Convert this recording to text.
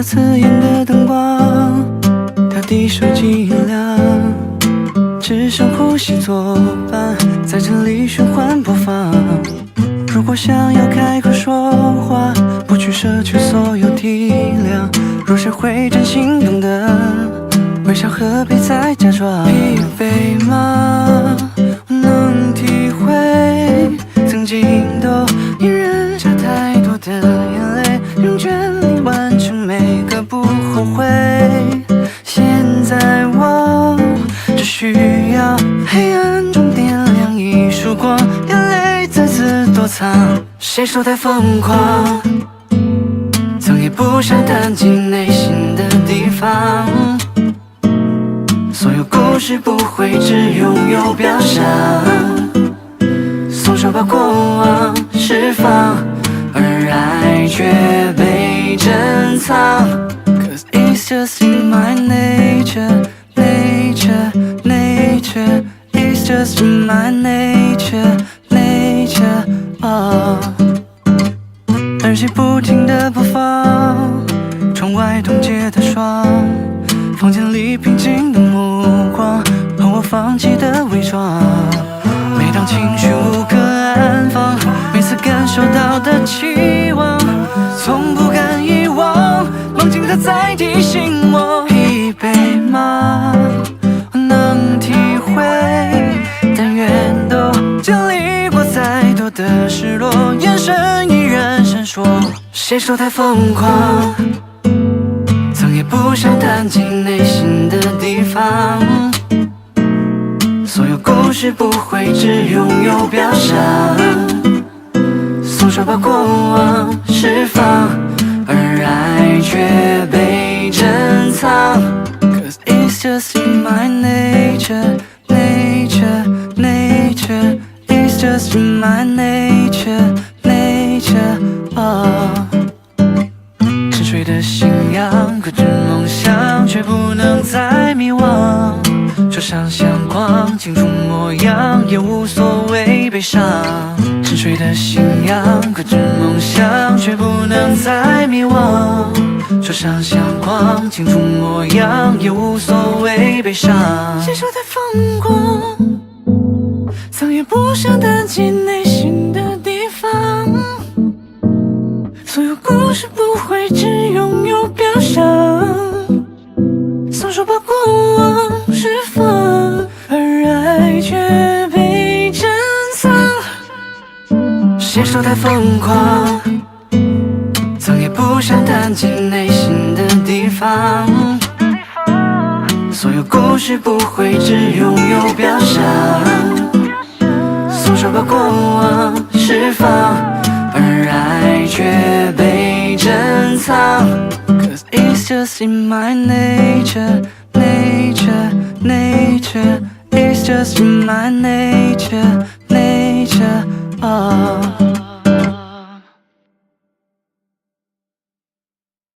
刺眼的灯光，调低手机音量，只剩呼吸作伴，在这里循环播放。如果想要开口说话，不去奢求所有体谅，若谁会真心懂得，微笑何必再假装？疲惫吗？我能体会，曾经都隐忍着太多的眼泪，用全力完成每个不后悔。现在我只需要黑暗中点亮一束光，眼泪再次躲藏，谁说太疯狂？曾也不想谈进内心的地方，所有故事不会只拥有表象，松手把过往释放，而爱却被珍藏。Cause it's just in my nature, nature, nature. It's just in my nature, nature. Oh. 耳机不停地播放，窗外冻结的霜，房间里平静的目光，和我放弃的伪装。每当情绪无可安放，每次感受到的期望，从不敢遗忘，梦境它在提醒我。疲惫吗？我能体会，但愿都经历过再多的失落，眼神依然闪烁。谁说太疯狂？曾也不想谈进内心的地方，所有故事不会只拥有表象，松手把过往释放，而爱却被珍藏。Cause it's just in my nature, nature, nature. It's just in my nature, nature. Oh. 沉睡的信仰，可知梦想却不能再迷惘。手上相框，清楚模样，也无所谓悲伤。沉睡的信仰，可知梦想却不能再迷惘。手上相框，清楚模样，也无所谓悲伤。谁说太疯狂？曾也不想谈进内心的地方，所有故事不会只拥有表象，松手把过往释放，而爱却被珍藏。谁说太疯狂？曾也不想谈进内心的地方，所有故事不会只拥有表象，松手把过往释放，而爱却被珍藏。Cause it's just in my nature, nature, nature. It's just in my nature, nature. Oh.